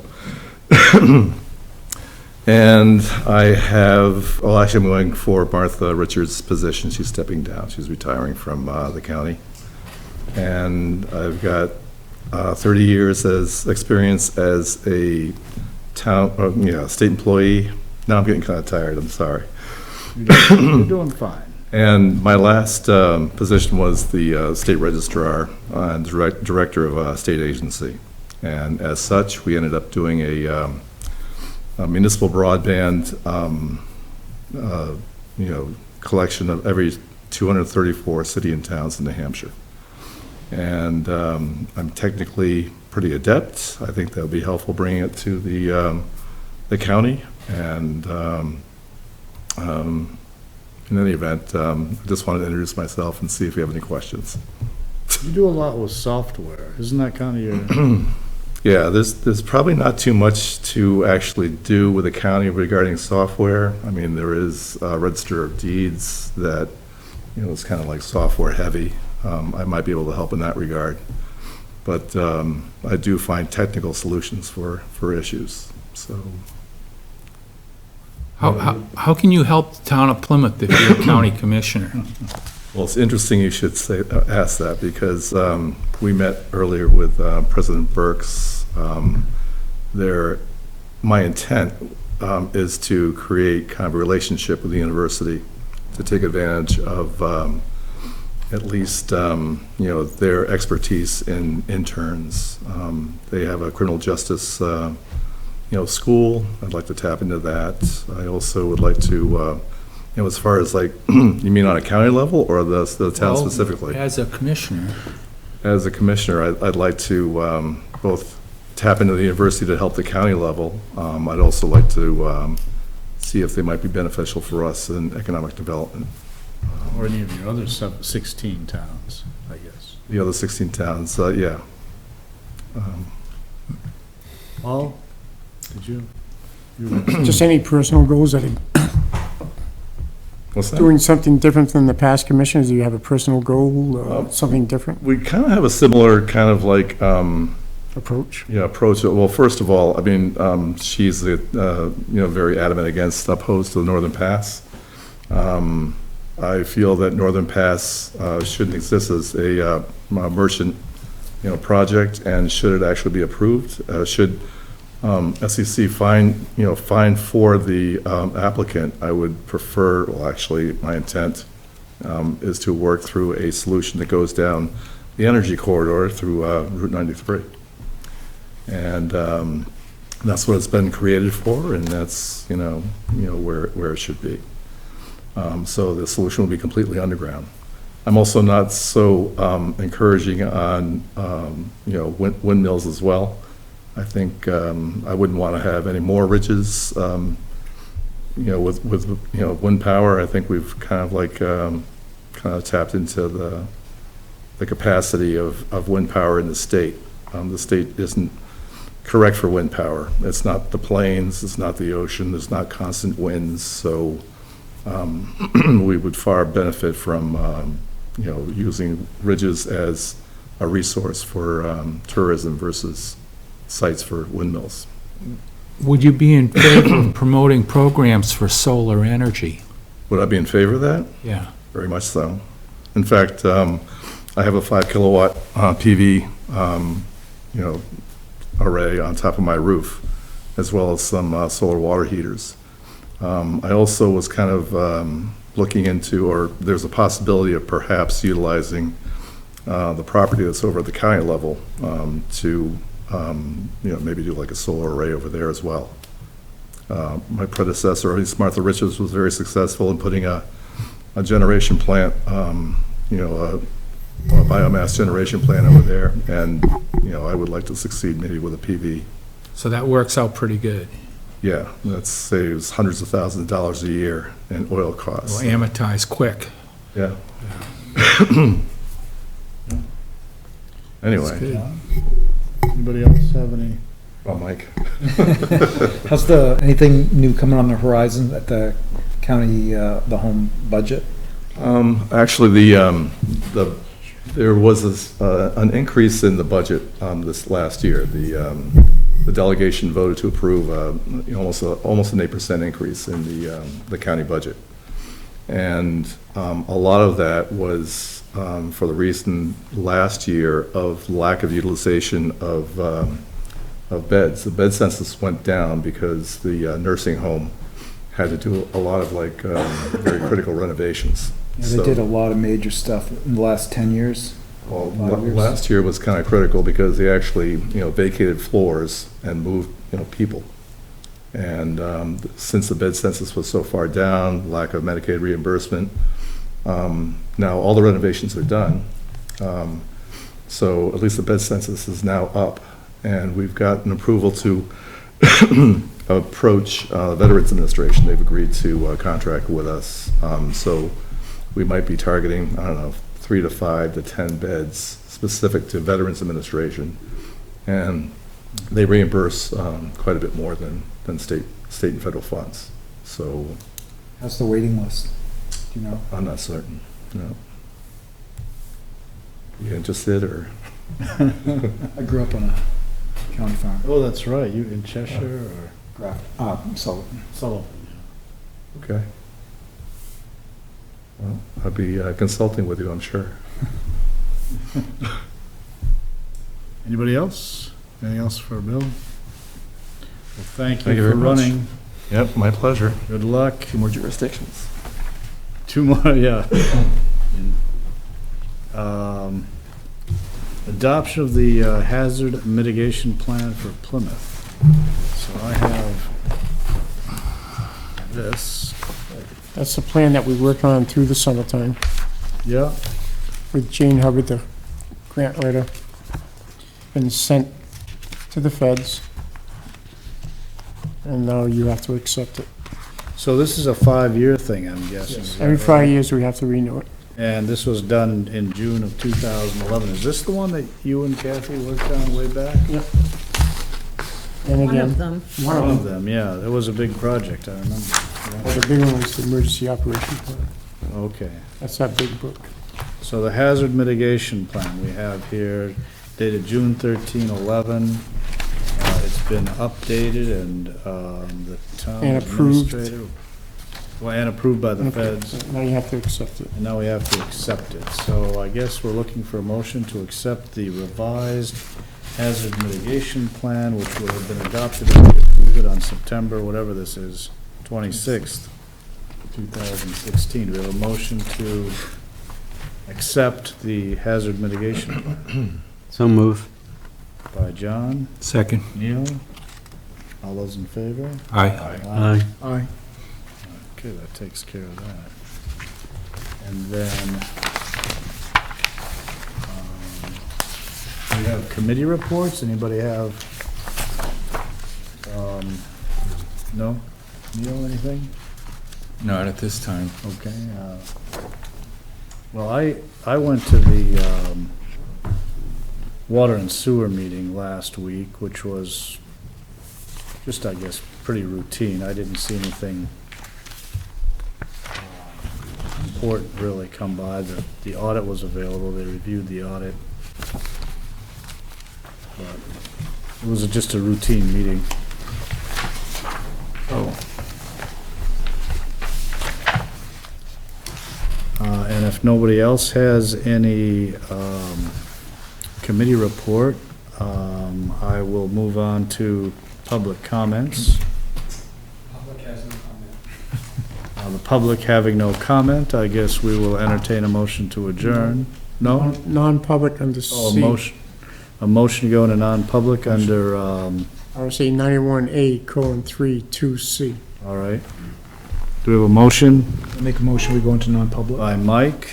And I have, well, actually, I'm going for Martha Richards' position. She's stepping down. She's retiring from the county. And I've got 30 years as experience as a state employee. Now I'm getting kind of tired, I'm sorry. You're doing fine. And my last position was the state registrar and director of a state agency. And as such, we ended up doing a municipal broadband, collection of every 234 city and towns in New Hampshire. And I'm technically pretty adept. I think that would be helpful bringing it to the county. And in any event, I just wanted to introduce myself and see if you have any questions. You do a lot with software. Isn't that kind of your? Yeah, there's probably not too much to actually do with the county regarding software. I mean, there is a Register of Deeds that, it's kind of like software heavy. I might be able to help in that regard. But I do find technical solutions for issues, so. How can you help the town of Plymouth if you're a county commissioner? Well, it's interesting you should ask that, because we met earlier with President Burks. My intent is to create kind of a relationship with the university to take advantage of at least their expertise in interns. They have a criminal justice school. I'd like to tap into that. I also would like to as far as like, you mean on a county level or the town specifically? As a commissioner. As a commissioner, I'd like to both tap into the university to help the county level. I'd also like to see if they might be beneficial for us in economic development. Or any of your other 16 towns, I guess. The other 16 towns, yeah. Paul, did you? Just any personal goals that What's that? doing something different than the past commissioners? Do you have a personal goal, something different We kind of have a similar kind of like, approach? yeah, approach. Well, first of all, I mean, she's very adamant against opposed to the Northern Pass. I feel that Northern Pass shouldn't exist as a merchant, project, and should it actually be approved, should SEC fine for the applicant, I would prefer, well, actually, my intent is to work through a solution that goes down the energy corridor through Route 93. And that's what it's been created for, and that's, where it should be. So the solution will be completely underground. I'm also not so encouraging on, windmills as well. I think I wouldn't want to have any more ridges, with wind power. I think we've kind of tapped into the capacity of wind power in the state. The state isn't correct for wind power. It's not the plains, it's not the ocean, there's not constant winds, so we would far benefit from, using ridges as a resource for tourism versus sites for windmills. Would you be in favor of promoting programs for solar energy? Would I be in favor of that? Yeah. Very much so. In fact, I have a 5 kilowatt PV, array on top of my roof, as well as some solar water heaters. I also was kind of looking into, or there's a possibility of perhaps utilizing the property that's over at the county level to maybe do like a solar array over there as well. My predecessor, Martha Richards, was very successful in putting a generation plant, a biomass generation plant over there, and I would like to succeed maybe with a PV. So that works out pretty good. Yeah, that saves hundreds of thousands of dollars a year in oil costs. Will amortize quick. Yeah. Anyway. Anybody else have any? Oh, Mike. How's anything new coming on the horizon at the county, the home budget? Actually, there was an increase in the budget this last year. The delegation voted to approve almost an 8% increase in the county budget, and a lot of that was for the reason last year of lack of utilization of beds. The bed census went down because the nursing home had to do a lot of very critical renovations. Yeah, they did a lot of major stuff in the last 10 years. Well, 5 years. last year was kind of critical because they actually, vacated floors and moved, people. And since the bed census was so far down, lack of Medicaid reimbursement, now all the renovations are done. So at least the bed census is now up, and we've got an approval to approach Veterans Administration. They've agreed to contract with us. So we might be targeting, I don't know, 3 to 5 to 10 beds specific to Veterans Administration. And they reimburse quite a bit more than state and federal funds. So How's the waiting list? Do you know? I'm not certain, no. You interested, or? I grew up on a county farm. Oh, that's right, you in Cheshire or? Sullivan. Sullivan. Okay. Well, I'll be consulting with you, I'm sure. Anybody else? Anything else for Bill? Well, thank Thank you you for very much. running. Yep, my pleasure. Good luck. 2 more jurisdictions. 2 more, yeah. Adoption of the hazard mitigation plan for Plymouth. So I have this. That's the plan that we worked on through the summertime Yeah, with Jane Hubbard, the grant writer. Been sent to the feds. And now you have to accept it. so this is a 5-year thing, I'm guessing. is that Every right? 5 years, we have to renew it. And this was done in June of 2011. Is this the one that you and Kathy worked on way back? Yep. And One again, of them. One of them, yeah. That was a big project, I remember. well, the big one was the emergency operation plan. Okay. That's that big book. So the hazard mitigation plan we have here dated June 13/11. It's been updated and the town And approved. administrator. Well, and approved by the feds. Now you have to accept it. And now we have to accept it. So I guess we're looking for a motion to accept the revised hazard mitigation plan, which will have been adopted and approved on September, whatever this is, 26th, 2016. Do we have a motion to accept the hazard mitigation plan? So move. By John, Second. Neil, all those in favor? Aye. Aye. Aye. Okay, that takes care of that. And then, we have committee reports. Anybody have, no? Neil, anything? Not at this time. Okay. Well, I went to the water and sewer meeting last week, which was just, I guess, pretty routine. I didn't see anything important really come by. The audit was available. They reviewed the audit. But it was just a routine meeting. Oh. And if nobody else has any committee report, I will move on to public comments. Public has no comment. The public having no comment, I guess we will entertain a motion to adjourn. No? Non-public under Oh, C. a motion to go into non-public under, RSA 91A:3-2C. all right. Do we have a motion I make a motion, we go into non-public. by Mike,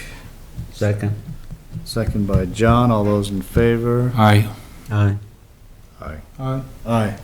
Second. second by John? All those in favor? Aye. Aye. Aye. Aye. Aye.